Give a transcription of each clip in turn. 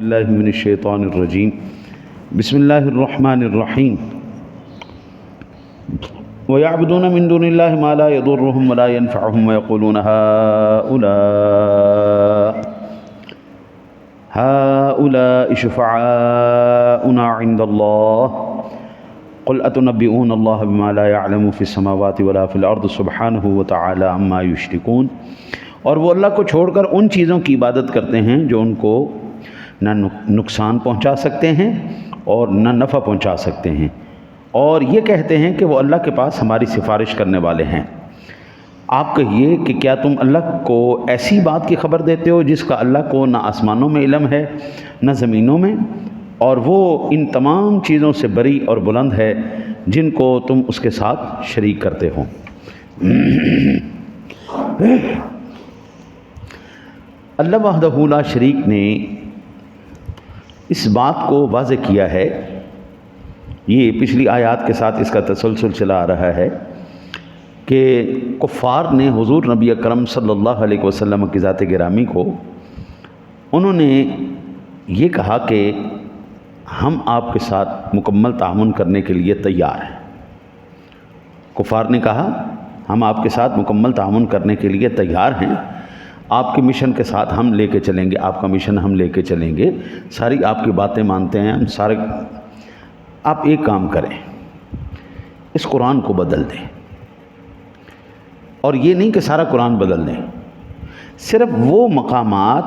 باللہ من الشیطان الرجیم بسم اللہ الرحمن الرحیم وَيَعْبُدُونَ مِن دُونِ اللَّهِ مَا لَا يَضُرُّهُمْ وَلَا يَنفَعُهُمْ وَيَقُولُونَ هَؤُلَاءِ شُفَعَاؤُنَا عِندَ اللَّهِ قُلْ أَتُنَبِّئُونَ اللَّهَ بِمَا لَا يَعْلَمُ فِي السَّمَاوَاتِ وَلَا فِي الْأَرْضِ سُبْحَانَهُ وَتَعَالَى عَمَّا يُشْرِكُونَ۔ اور وہ اللہ کو چھوڑ کر ان چیزوں کی عبادت کرتے ہیں جو ان کو نہ نقصان پہنچا سکتے ہیں اور نہ نفع پہنچا سکتے ہیں، اور یہ کہتے ہیں کہ وہ اللہ کے پاس ہماری سفارش کرنے والے ہیں۔ آپ کہیے کہ کیا تم اللہ کو ایسی بات کی خبر دیتے ہو جس کا اللہ کو نہ آسمانوں میں علم ہے نہ زمینوں میں، اور وہ ان تمام چیزوں سے بری اور بلند ہے جن کو تم اس کے ساتھ شریک کرتے ہو۔ اللہ وحدہ لا شریک نے اس بات کو واضح کیا ہے، یہ پچھلی آیات کے ساتھ اس کا تسلسل چلا آ رہا ہے کہ کفار نے حضور نبی اکرم صلی اللہ علیہ وسلم کی ذات گرامی کو انہوں نے یہ کہا کہ ہم آپ کے ساتھ مکمل تعاون کرنے کے لیے تیار ہیں۔ کفار نے کہا ہم آپ کے ساتھ مکمل تعاون کرنے کے لیے تیار ہیں، آپ کے مشن کے ساتھ ہم لے کے چلیں گے، آپ کا مشن ہم لے کے چلیں گے، ساری آپ کی باتیں مانتے ہیں ہم سارے۔ آپ ایک کام کریں، اس قرآن کو بدل دیں، اور یہ نہیں کہ سارا قرآن بدل دیں، صرف وہ مقامات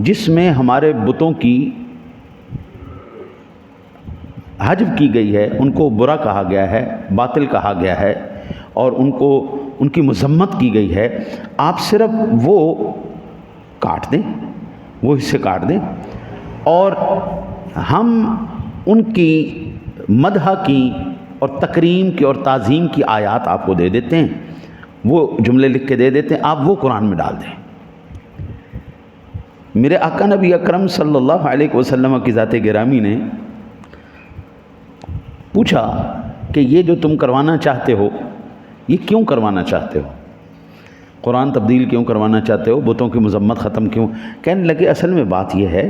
جس میں ہمارے بتوں کی حجب کی گئی ہے، ان کو برا کہا گیا ہے، باطل کہا گیا ہے، اور ان کی مذمت کی گئی ہے، آپ صرف وہ کاٹ دیں، وہ حصے کاٹ دیں، اور ہم ان کی مدح کی اور تکریم کی اور تعظیم کی آیات آپ کو دے دیتے ہیں، وہ جملے لکھ کے دے دیتے ہیں، آپ وہ قرآن میں ڈال دیں۔ میرے آقا نبی اکرم صلی اللہ علیہ وسلم کی ذات گرامی نے پوچھا کہ یہ جو تم کروانا چاہتے ہو یہ کیوں کروانا چاہتے ہو؟ قرآن تبدیل کیوں کروانا چاہتے ہو؟ بتوں کی مذمت ختم کیوں؟ کہنے لگے اصل میں بات یہ ہے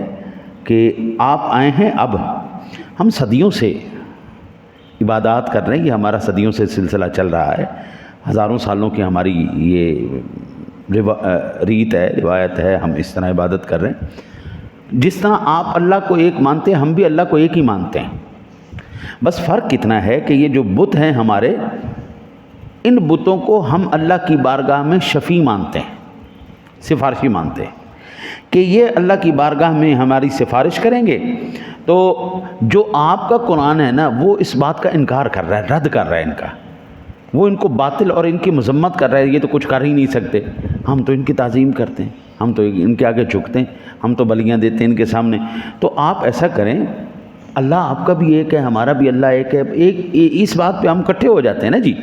کہ آپ آئے ہیں، اب ہم صدیوں سے عبادات کر رہے ہیں، یہ ہمارا صدیوں سے سلسلہ چل رہا ہے، ہزاروں سالوں کی ہماری یہ ریت ہے، روایت ہے، ہم اس طرح عبادت کر رہے ہیں۔ جس طرح آپ اللہ کو ایک مانتے ہیں، ہم بھی اللہ کو ایک ہی مانتے ہیں، بس فرق اتنا ہے کہ یہ جو بت ہیں ہمارے، ان بتوں کو ہم اللہ کی بارگاہ میں شفیع مانتے ہیں، سفارشی مانتے ہیں کہ یہ اللہ کی بارگاہ میں ہماری سفارش کریں گے۔ تو جو آپ کا قرآن ہے نا، وہ اس بات کا انکار کر رہا ہے، رد کر رہا ہے ان کا، وہ ان کو باطل اور ان کی مذمت کر رہا ہے، یہ تو کچھ کر ہی نہیں سکتے، ہم تو ان کی تعظیم کرتے ہیں، ہم تو ان کے آگے جھکتے ہیں، ہم تو بلیاں دیتے ہیں ان کے سامنے۔ تو آپ ایسا کریں، اللہ آپ کا بھی ایک ہے، ہمارا بھی اللہ ایک ہے، اس بات پہ ہم اکٹھے ہو جاتے ہیں نا جی،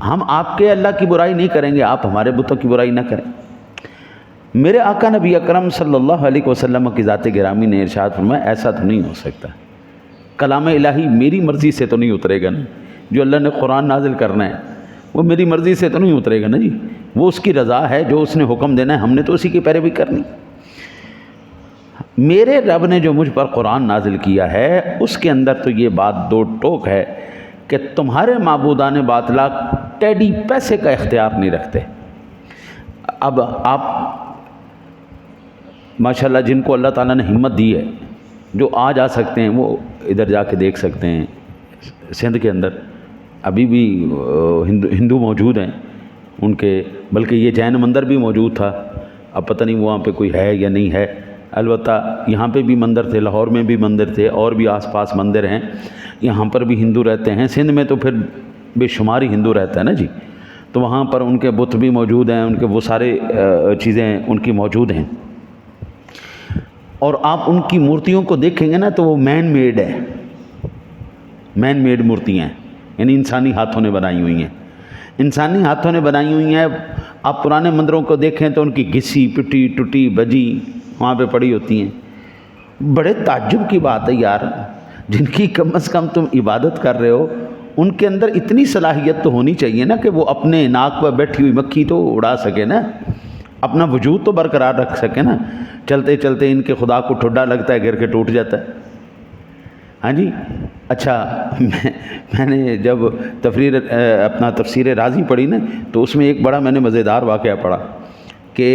ہم آپ کے اللہ کی برائی نہیں کریں گے، آپ ہمارے بتوں کی برائی نہ کریں۔ میرے آقا نبی اکرم صلی اللہ علیہ وسلم کی ذات گرامی نے ارشاد فرمایا ایسا تو نہیں ہو سکتا، کلام الہی میری مرضی سے تو نہیں اترے گا نا، جو اللہ نے قرآن نازل کرنا ہے وہ میری مرضی سے تو نہیں اترے گا نا جی، وہ اس کی رضا ہے، جو اس نے حکم دینا ہے ہم نے تو اسی کی پیروی کرنی۔ میرے رب نے جو مجھ پر قرآن نازل کیا ہے اس کے اندر تو یہ بات دو ٹوک ہے کہ تمہارے معبودان باطلا ٹیڈی پیسے کا اختیار نہیں رکھتے۔ اب آپ ماشاءاللہ جن کو اللہ تعالیٰ نے ہمت دی ہے، جو آج آ سکتے ہیں، وہ ادھر جا کے دیکھ سکتے ہیں، سندھ کے اندر ابھی بھی ہندو موجود ہیں ان کے، بلکہ یہ جین مندر بھی موجود تھا، اب پتہ نہیں وہاں پہ کوئی ہے یا نہیں ہے، البتہ یہاں پہ بھی مندر تھے، لاہور میں بھی مندر تھے، اور بھی آس پاس مندر ہیں، یہاں پر بھی ہندو رہتے ہیں، سندھ میں تو پھر بے شمار ہی ہندو رہتا ہے نا جی، تو وہاں پر ان کے بت بھی موجود ہیں، ان کے وہ سارے چیزیں ان کی موجود ہیں، اور آپ ان کی مورتیوں کو دیکھیں گے نا تو وہ مین میڈ ہے، مین میڈ مورتیاں ہیں، یعنی انسانی ہاتھوں نے بنائی ہوئی ہیں، انسانی ہاتھوں نے بنائی ہوئی ہیں۔ آپ پرانے مندروں کو دیکھیں تو ان کی گھسی پٹی ٹوٹی بجی وہاں پہ پڑی ہوتی ہیں۔ بڑے تعجب کی بات ہے یار، جن کی کم از کم تم عبادت کر رہے ہو، ان کے اندر اتنی صلاحیت تو ہونی چاہیے نا کہ وہ اپنے ناک پر بیٹھی ہوئی مکھی تو اڑا سکے نا، اپنا وجود تو برقرار رکھ سکے نا، چلتے چلتے ان کے خدا کو ٹھڈا لگتا ہے، گر کے ٹوٹ جاتا ہے. ہاں جی. اچھا میں نے جب تفسیر رازی پڑھی نا تو اس میں ایک بڑا میں نے مزیدار واقعہ پڑھا کہ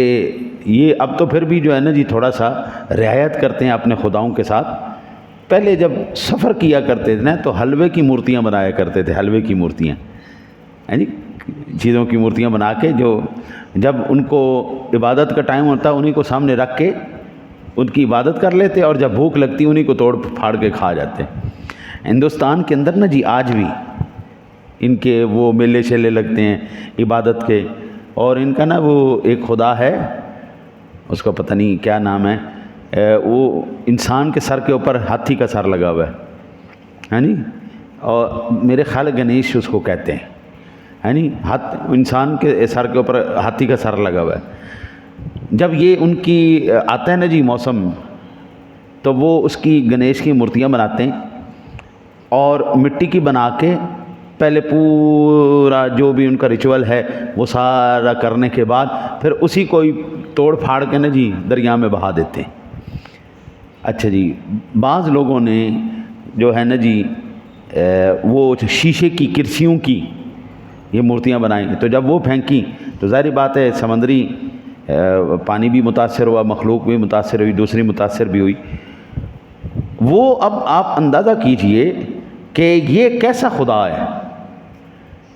یہ اب تو پھر بھی جو ہے نا جی تھوڑا سا رعایت کرتے ہیں اپنے خداؤں کے ساتھ. پہلے جب سفر کیا کرتے تھے نا تو حلوے کی مورتیاں بنایا کرتے تھے، حلوے کی مورتیاں، ہاں جی، چیزوں کی مورتیاں بنا کے جو جب ان کو عبادت کا ٹائم ہوتا انہیں کو سامنے رکھ کے ان کی عبادت کر لیتے اور جب بھوک لگتی انہیں کو توڑ پھاڑ کے کھا جاتے. ہندوستان کے اندر نا جی آج بھی ان کے وہ میلے شیلے لگتے ہیں عبادت کے، اور ان کا نا وہ ایک خدا ہے، اس کا پتہ نہیں کیا نام ہے، وہ انسان کے سر کے اوپر ہاتھی کا سر لگا ہوا ہے، ہاں جی، اور میرے خیال گنیش اس کو کہتے ہیں، ہاں جی، انسان کے سر کے اوپر ہاتھی کا سر لگا ہوا ہے. جب یہ ان کی آتا ہے نا جی موسم تو وہ اس کی گنیش کی مورتیاں بناتے ہیں اور مٹی کی بنا کے پہلے پورا جو بھی ان کا ریچول ہے وہ سارا کرنے کے بعد پھر اسی کو توڑ پھاڑ کے نا جی دریا میں بہا دیتے ہیں. اچھا جی، بعض لوگوں نے جو ہے نا جی وہ شیشے کی کرسیوں کی یہ مورتیاں بنائیں، تو جب وہ پھینکی تو ظاہری بات ہے سمندری پانی بھی متاثر ہوا، مخلوق بھی متاثر ہوئی، دوسری متاثر بھی ہوئی. وہ اب آپ اندازہ کیجئے کہ یہ کیسا خدا ہے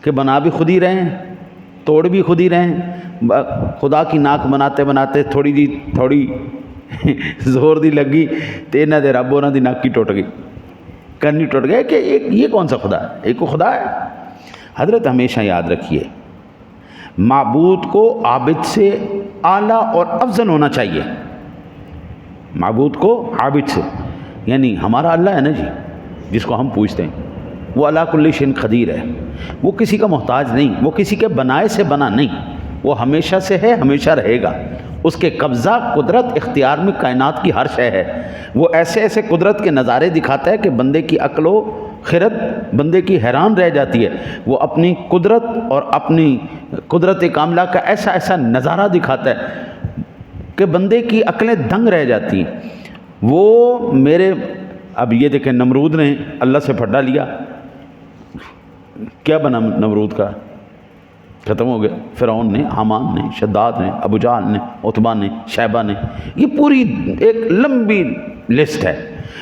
کہ بنا بھی خود ہی رہیں، توڑ بھی خود ہی رہیں. خدا کی ناک بناتے بناتے تھوڑی زور دی لگی تو انہاں دے رب انہاں دی ناک کی ٹوٹ گئی، کرنی ٹوٹ گئے کہ یہ کون سا خدا ہے؟ ایک کو خدا ہے. حضرت ہمیشہ یاد رکھیے معبود کو عابد سے اعلیٰ اور افضل ہونا چاہیے. معبود کو عابد سے، یعنی ہمارا اللہ ہے نا جی جس کو ہم پوجتے ہیں، وہ علی کل شیء قدیر ہے، وہ کسی کا محتاج نہیں، وہ کسی کے بنائے سے بنا نہیں، وہ ہمیشہ سے ہے، ہمیشہ رہے گا. اس کے قبضہ، قدرت، اختیار میں کائنات کی ہر شے ہے. وہ ایسے ایسے قدرت کے نظارے دکھاتا ہے کہ بندے کی عقل و خرد بندے کی حیران رہ جاتی ہے. وہ اپنی قدرت اور اپنی قدرت کاملہ کا ایسا ایسا نظارہ دکھاتا ہے کہ بندے کی عقلیں دنگ رہ جاتی ہیں. وہ میرے اب یہ دیکھیں نمرود نے اللہ سے پھڈا لیا، کیا بنا نمرود کا؟ ختم ہو گیا. فرعون نے، حامان نے، شداد نے، ابو جہل نے، عتبہ نے، شیبہ نے، یہ پوری ایک لمبی لسٹ ہے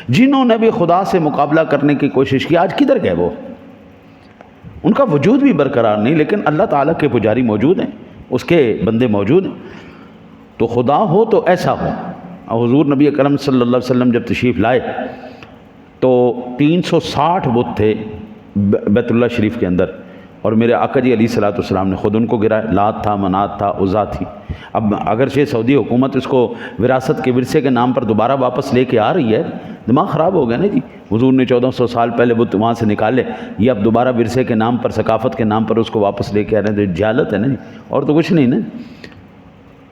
جنہوں نے بھی خدا سے مقابلہ کرنے کی کوشش کی. آج کدھر گئے وہ؟ ان کا وجود بھی برقرار نہیں، لیکن اللہ تعالیٰ کے پجاری موجود ہیں، اس کے بندے موجود ہیں. تو خدا ہو تو ایسا ہو. حضور نبی اکرم صلی اللہ علیہ وسلم جب تشریف لائے تو 360 بت تھے بیت اللہ شریف کے اندر، اور میرے آقا جی علیہ الصلوۃ والسلام نے خود ان کو گرائے. لات تھا، منات تھا، عزا تھی. اب اگرچہ سعودی حکومت اس کو وراثت کے ورثے کے نام پر دوبارہ واپس لے کے آ رہی ہے، دماغ خراب ہو گیا نا جی. حضور نے 1400 سال پہلے بت وہاں سے نکالے، یہ اب دوبارہ ورثے کے نام پر، ثقافت کے نام پر اس کو واپس لے کے آ رہے ہیں. جہالت ہے نا جی، اور تو کچھ نہیں نا.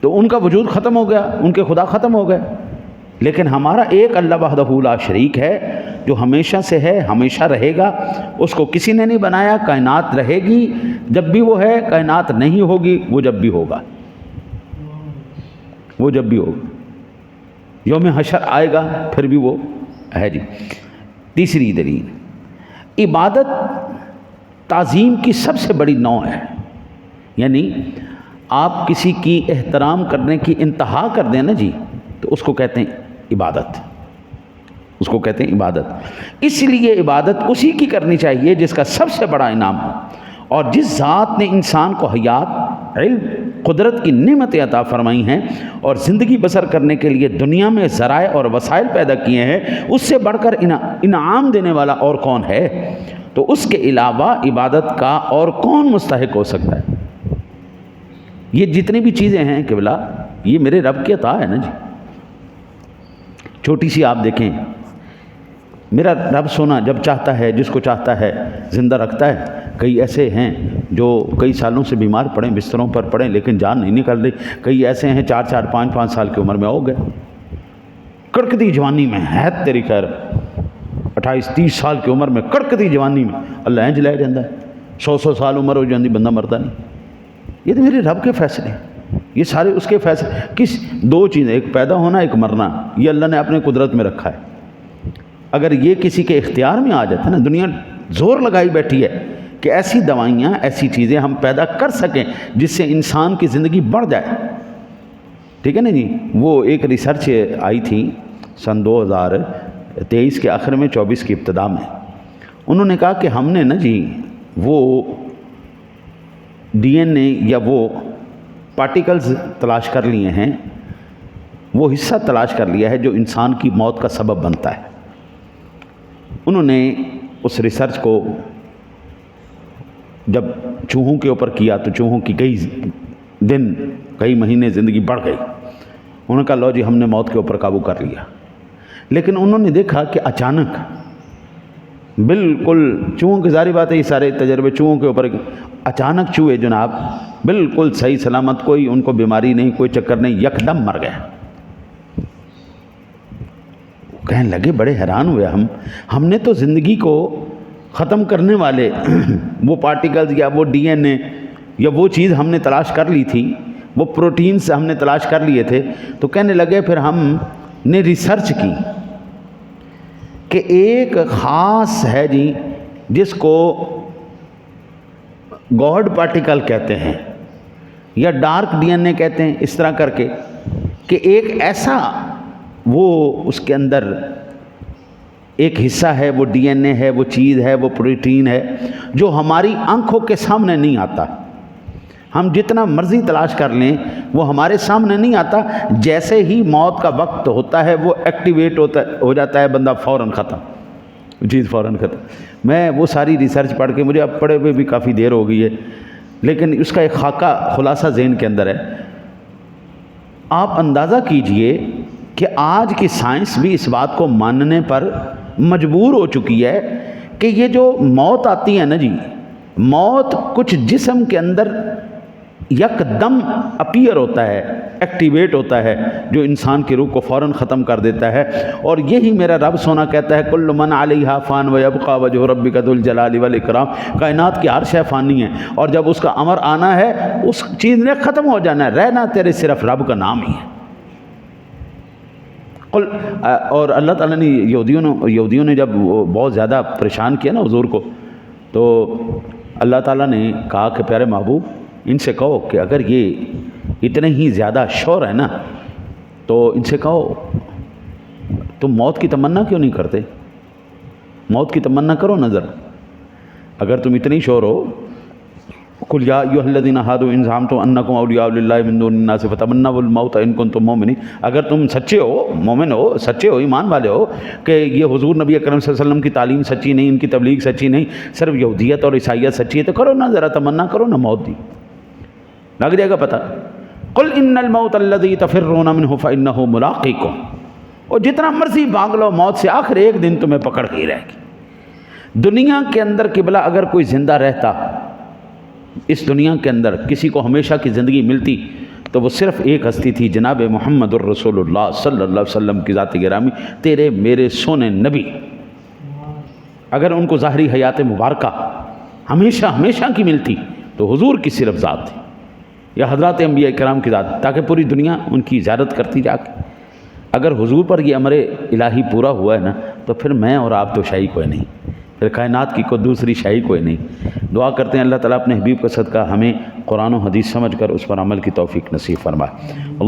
تو ان کا وجود ختم ہو گیا، ان کے خدا ختم ہو گئے. لیکن ہمارا ایک اللہ وحدہ لا شریک ہے جو ہمیشہ سے ہے، ہمیشہ رہے گا. اس کو کسی نے نہیں بنایا. کائنات رہے گی جب بھی وہ ہے، کائنات نہیں ہوگی وہ جب بھی ہوگا، وہ جب بھی ہوگا. یوم حشر آئے گا پھر بھی وہ ہے جی. تیسری دلیل، عبادت تعظیم کی سب سے بڑی نوع ہے. یعنی آپ کسی کی احترام کرنے کی انتہا کر دیں نا جی تو اس کو کہتے ہیں عبادت، اس کو کہتے ہیں عبادت. اس لیے عبادت اسی کی کرنی چاہیے جس کا سب سے بڑا انعام ہو، اور جس ذات نے انسان کو حیات، علم، قدرت کی نعمتیں عطا فرمائی ہیں اور زندگی بسر کرنے کے لیے دنیا میں ذرائع اور وسائل پیدا کیے ہیں، اس سے بڑھ کر انعام دینے والا اور کون ہے؟ تو اس کے علاوہ عبادت کا اور کون مستحق ہو سکتا ہے؟ یہ جتنی بھی چیزیں ہیں قبلہ، یہ میرے رب کی عطا ہے نا جی. چھوٹی سی آپ دیکھیں، میرا رب سونا جب چاہتا ہے، جس کو چاہتا ہے زندہ رکھتا ہے. کئی ایسے ہیں جو کئی سالوں سے بیمار پڑے، بستروں پر پڑے، لیکن جان نہیں نکل رہی. کئی ایسے ہیں 4 5 سال کی عمر میں ہو گئے، کڑکتی جوانی میں ہے تیری خیر، 28 30 سال کی عمر میں کڑکتی جوانی میں اللہ انج لے جاتا ہے. 100 سال عمر ہو جاتی بندہ مرتا نہیں. یہ تو میرے رب کے فیصلے ہیں. یہ سارے اس کے فیصلے. کس دو چیزیں، ایک پیدا ہونا، ایک مرنا، یہ اللہ نے اپنے قدرت میں رکھا ہے. اگر یہ کسی کے اختیار میں آ جاتا نا، دنیا زور لگائی بیٹھی ہے کہ ایسی دوائیاں، ایسی چیزیں ہم پیدا کر سکیں جس سے انسان کی زندگی بڑھ جائے. ٹھیک ہے نا جی. وہ ایک ریسرچ آئی تھی سن 2023 کے آخر میں 24 کی ابتدا میں. انہوں نے کہا کہ ہم نے نا جی وہ ڈی این اے یا وہ پارٹیکلز تلاش کر لیے ہیں، وہ حصہ تلاش کر لیا ہے جو انسان کی موت کا سبب بنتا ہے. انہوں نے اس ریسرچ کو جب چوہوں کے اوپر کیا تو چوہوں کی کئی دن، کئی مہینے زندگی بڑھ گئی. انہوں نے کہا لو جی ہم نے موت کے اوپر قابو کر لیا. لیکن انہوں نے دیکھا کہ اچانک بالکل چوہوں کی ظاہری بات ہے، یہ سارے تجربے چوہوں کے اوپر، اچانک چوہے جناب بالکل صحیح سلامت، کوئی ان کو بیماری نہیں، کوئی چکر نہیں، یکدم مر گئے. کہنے لگے، بڑے حیران ہوئے ہم نے تو زندگی کو ختم کرنے والے وہ پارٹیکلز یا وہ ڈی این اے یا وہ چیز ہم نے تلاش کر لی تھی، وہ پروٹینز ہم نے تلاش کر لیے تھے. تو کہنے لگے پھر ہم نے ریسرچ کی کہ ایک خاص ہے جی جس کو گاڈ پارٹیکل کہتے ہیں یا ڈارک ڈی این اے کہتے ہیں، اس طرح کر کے، کہ ایک ایسا وہ اس کے اندر ایک حصہ ہے، وہ ڈی این اے ہے، وہ چیز ہے، وہ پروٹین ہے جو ہماری آنکھوں کے سامنے نہیں آتا. ہم جتنا مرضی تلاش کر لیں وہ ہمارے سامنے نہیں آتا. جیسے ہی موت کا وقت ہوتا ہے وہ ایکٹیویٹ ہو جاتا ہے، بندہ فوراً ختم، چیز فوراً ختم. میں وہ ساری ریسرچ پڑھ کے، مجھے اب پڑھے ہوئے بھی کافی دیر ہو گئی ہے، لیکن اس کا ایک خاکہ خلاصہ ذہن کے اندر ہے. آپ اندازہ کیجئے کہ آج کی سائنس بھی اس بات کو ماننے پر مجبور ہو چکی ہے کہ یہ جو موت آتی ہے نا جی، موت کچھ جسم کے اندر یکدم اپیئر ہوتا ہے، ایکٹیویٹ ہوتا ہے، جو انسان کی روح کو فوراً ختم کر دیتا ہے. اور یہی میرا رب سونا کہتا ہے، کل من علیہا فان ویبقی وجہ ربک ذو الجلال والاکرام. کائنات کی ہر شے فانی ہے، اور جب اس کا امر آنا ہے اس چیز نے ختم ہو جانا ہے، رہنا تیرے صرف رب کا نام ہی ہے. اور اللہ تعالیٰ نے یہودیوں نے جب بہت زیادہ پریشان کیا نا حضور کو، تو اللہ تعالیٰ نے کہا کہ پیارے محبوب ان سے کہو کہ اگر یہ اتنے ہی زیادہ شور ہے نا تو ان سے کہو تم موت کی تمنا کیوں نہیں کرتے؟ موت کی تمنا کرو نظر. اگر تم اتنی شور ہو، قل یا ایھا الذین ھادوا ان زعمتم انکم اولیاء للہ من دون الناس فتمنوا الموت ان کنتم مؤمنین. اگر تم سچے ہو، مومن ہو، سچے ہو، ایمان والے ہو کہ یہ حضور نبی اکرم صلی اللہ علیہ وسلم کی تعلیم سچی نہیں، ان کی تبلیغ سچی نہیں، صرف یہودیت اور عیسائیت سچی ہے، تو کرو نا ذرا تمنا کرو نا موت دی، لگ جائے گا پتہ. قل ان الموت الذی تفرون منہ فانہ ملاقیکم. اور جتنا مرضی بھاگ لو موت سے، آخر ایک دن تمہیں پکڑ کے ہی رہے گی. دنیا کے اندر قبلہ اگر کوئی زندہ رہتا، اس دنیا کے اندر کسی کو ہمیشہ کی زندگی ملتی، تو وہ صرف ایک ہستی تھی، جناب محمد الرسول اللہ صلی اللہ علیہ وسلم کی ذات گرامی، تیرے میرے سونے نبی. اگر ان کو ظاہری حیات مبارکہ ہمیشہ کی ملتی تو حضور کی صرف ذات تھی یا حضرات انبیاء کرام کی ذات، تاکہ پوری دنیا ان کی زیارت کرتی جا کے. اگر حضور پر یہ امر الہی پورا ہوا ہے نا، تو پھر میں اور آپ تو شاہی کوئی نہیں، پھر کائنات کی کوئی دوسری شاہی کوئی نہیں. دعا کرتے ہیں اللہ تعالیٰ اپنے حبیب کا صدقہ ہمیں قرآن و حدیث سمجھ کر اس پر عمل کی توفیق نصیب فرمائے. اللہ